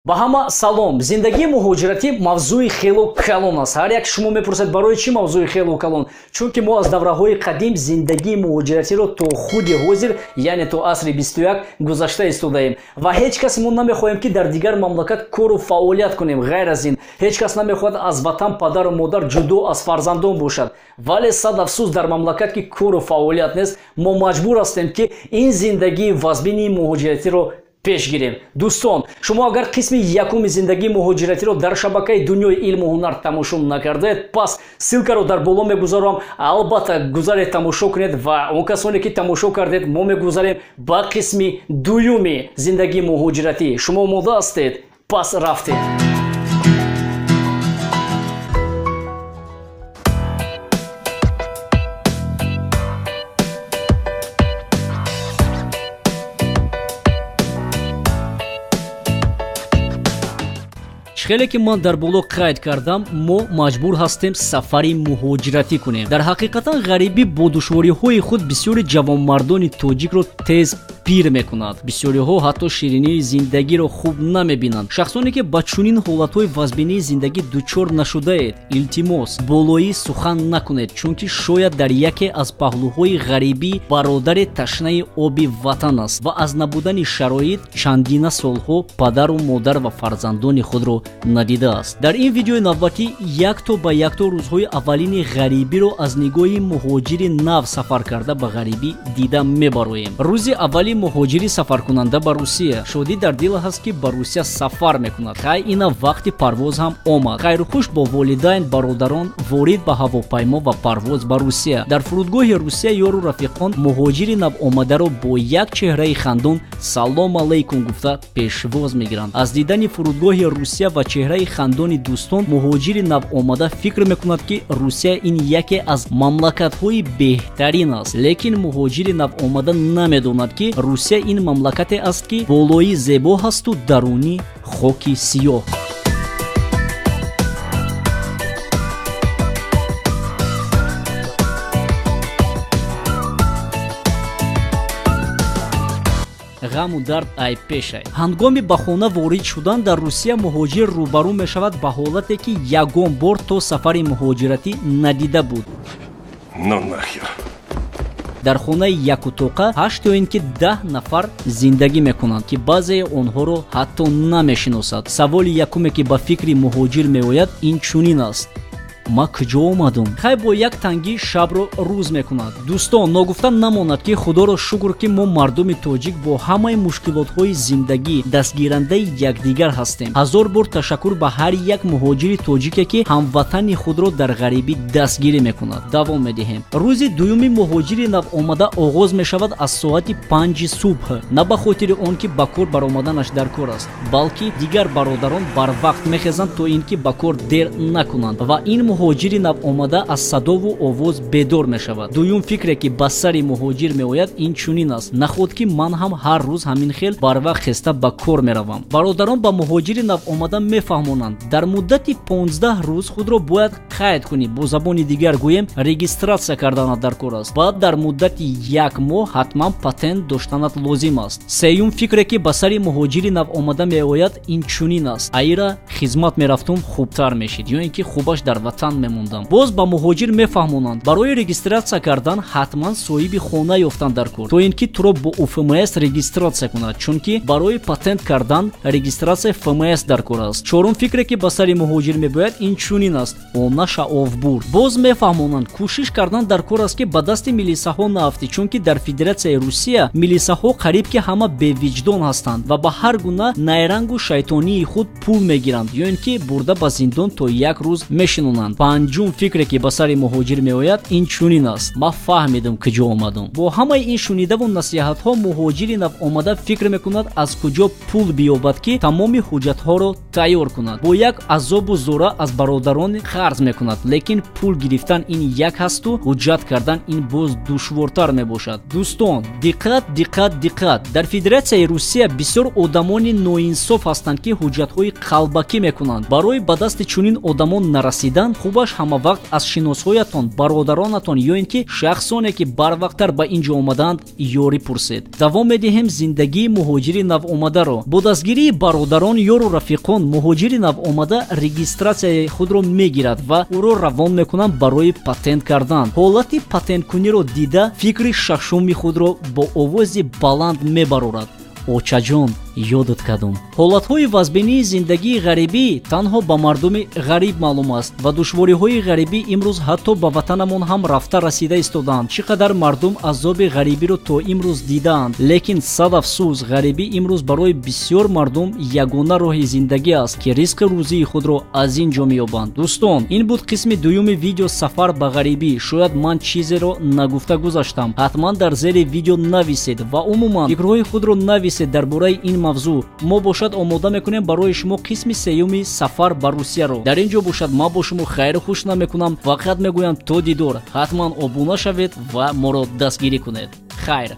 ба ҳама салом. Зиндагии муҳоҷиратӣ мавзӯи хело калон аст. Ҳар як шумо мепурсед барои чӣ мавзӯи хело калон? Чунки мо аз давраҳои қадим зиндагии муҳоҷиратиро то худи ҳозир, яъне то асри 21 гузашта истодаем ва ҳеҷ кас мо намехоҳем ки дар дигар мамлакат кору фаъолият кунем. Ғайр аз ин ҳеҷ кас намехоҳад аз ватан падару модар ҷудо аз фарзандон бошад. Вале сад афсӯс дар мамлакат ки кору фаъолият нест, мо маҷбур ҳастем ки ин зиндагии вазбини муҳоҷиратиро пеш гирем. Дӯстон, шумо агар қисми якуми зиндагии муҳоҷиратиро дар шабакаи дунёи илму ҳунар тамошо накардаед, пас ссилкаро дар боло мегузорам. Албатта гузаред тамошо кунед ва он касоне ки тамошо кардед, мо мегузарем ба қисми дуюми зиндагии муҳоҷиратӣ. Шумо омода ҳастед? Пас рафтед. хеле ки ман дар боло қайд кардам, мо маҷбур ҳастем сафари муҳоҷиратӣ кунем. Дар ҳақиқатан ғарибӣ бо душвориҳои худ бисёри ҷавонмардони тоҷикро тез пир мекунад. Бисёриҳо ҳатто ширинии зиндагиро хуб намебинанд. Шахсоне ки ба чунин ҳолатҳои вазбинии зиндагӣ дучор нашудаед, илтимос болоӣ сухан накунед, чунки шояд дар яке аз паҳлӯҳои ғарибӣ бародаре ташнаи оби ватан аст ва аз набудани шароит чандина солҳо падару модар ва фарзандони худро надидааст. Дар ин видеои навбатӣ якто ба якто рӯзҳои аввалини ғарибиро аз нигоҳи муҳоҷири нав сафар карда ба ғарибӣ дида мебароем. Рӯзи аввали муҳоҷири сафаркунанда ба Русия. Шодӣ дар дил ҳаст ки ба Русия сафар мекунад. Хай ина вақти парвоз ҳам омад. Хайрухуш бо волидайн бародарон ворид ба ҳавопаймо ва парвоз ба Русия. Дар фурудгоҳи Русия ёру рафиқон муҳоҷири навомадаро бо як чеҳраи хандон салом алайкум гуфта пешвоз мегиранд. Аз дидани фурудгоҳи Русия ва чеҳраи хандони дӯстон муҳоҷири навомада фикр мекунад ки Русия ин яке аз мамлакатҳои беҳтарин аст. Лекин муҳоҷири навомада намедонад ки Русия ин мамлакате аст ки болои зебо ҳасту дарунӣ хоки сиёҳ. ғаму дард айб пешай. Ҳангоми ба хона ворид шудан дар Русия муҳоҷир рӯбарӯ мешавад ба ҳолате ки ягон бор то сафари муҳоҷиратӣ надида буд. Ну нахер. Дар хонаи якутоқа 8 ё ин ки 10 нафар зиндагӣ мекунанд ки баъзеи онҳоро ҳатто намешиносад. Саволи якуме ки ба фикри муҳоҷир меояд инчунин аст: ма куҷо омадум? Хай бо як тангӣ шабро рӯз мекунад. Дӯстон, ногуфта намонад ки худоро шукр ки мо мардуми тоҷик бо ҳамаи мушкилотҳои зиндагӣ дастгирандаи якдигар ҳастем. Ҳазор бор ташаккур ба ҳар як муҳоҷири тоҷике ки ҳамватани худро дар ғарибӣ дастгирӣ мекунад. Давом медиҳем. Рӯзи дуюми муҳоҷири навомада оғоз мешавад аз соати 5 субҳ. На ба хотири он ки ба кор баромаданаш дар кор аст, балки дигар бародарон барвақт мехезанд то ин ки ба кор дер накунанд ва ин муҳоҷири навомада аз садову овоз бедор мешавад. Дуюм фикре ки ба сари муҳоҷир меояд инчунин аст: наход ки ман ҳам ҳар рӯз ҳамин хел барвақт хеста ба кор меравам. Бародарон ба муҳоҷири навомада мефаҳмонанд дар муддати 15 рӯз худро бояд қайд кунӣ, бо забони дигар гӯем регистратсия карданат дар кор аст. Баъд дар муддати 1 моҳ ҳатман патент доштанат лозим аст. Сеюм фикре ки ба сари муҳоҷири навомада меояд инчунин аст: аира хизмат мерафтум хубтар мешид, ё ин ки хубаш дар ватан мемондам. Боз ба муҳоҷир мефаҳмонанд барои регистратсия кардан ҳатман соҳиби хона ёфтан дар кор, то ин ки туро бо УФМС регистратсия кунад, чунки барои патент кардан регистратсия ФМС дар кор аст. Чорум фикре ки ба сари муҳоҷир мебояд инчунин аст: она шаъовбур. Боз мефаҳмонанд кӯшиш кардан дар кор аст ки ба дасти милисаҳо нафтӣ, чунки дар Федератсияи Русия милисаҳо қариб ки ҳама бевиҷдон ҳастанд ва ба ҳар гуна найрангу шайтонии худ пул мегиранд, ё ин ки бурда ба зиндон то як рӯз мешинонанд. Панҷум фикре ки ба сари муҳоҷир меояд инчунин аст: ма фаҳмидам куҷо омадам. Бо ҳамаи ин шунидаву насиҳатҳо муҳоҷири навомада фикр мекунад аз куҷо пул биёбад ки тамоми ҳуҷҷатҳоро тайёр кунад. Бо як азобу зора аз бародарон қарз мекунад, лекин пул гирифтан ин як ҳасту ҳуҷҷат кардан ин боз душвортар мебошад. Дӯстон, диққат, диққат, диққат. Дар Федератсияи Русия бисёр одамони ноинсоф ҳастанд ки ҳуҷҷатҳои қалбакӣ мекунанд. Барои ба дасти чунин одамон нарасидан хубаш ҳама вақт аз шиносҳоятон, бародаронатон ё ин ки шахсоне ки барвақттар ба инҷо омадаанд ёрӣ пурсед. давом медиҳем зиндагии муҳоҷири навомадаро. бо дастгирии бародарон ёру рафиқон муҳоҷири навомада регистратсияи худро мегирад ва ӯро равон мекунанд барои патент кардан. ҳолати патенткуниро дида фикри шашуми худро бо овози баланд мебарорад: очаҷон, ёдат кардум. ҳолатҳои вазбинии зиндагии ғарибӣ танҳо ба мардуми ғариб маълум аст ва душвориҳои ғарибӣ имрӯз ҳатто ба ватанамон ҳам рафта расида истодаанд. чӣ қадар мардум азоби ғарибиро то имрӯз дидаанд, лекин сад афсӯс ғарибӣ имрӯз барои бисёр мардум ягона роҳи зиндагӣ аст ки ризқи рӯзии худро аз ин ҷо меёбанд. дӯстон, ин буд қисми дуюми видео сафар ба ғарибӣ. шояд ман чизеро нагуфта гузаштам. ҳатман дар зери видео нависед ва умуман фикрҳои худро нависед дар бораи ин мавзӯъ. мо бошад омода мекунем барои шумо қисми сеюми сафар ба Русияро. дар ин ҷо бошад ман бо шумо хайру хушна мекунам. фақат мегӯям то дидор. ҳатман обуна шавед ва моро дастгирӣ кунед. хайр.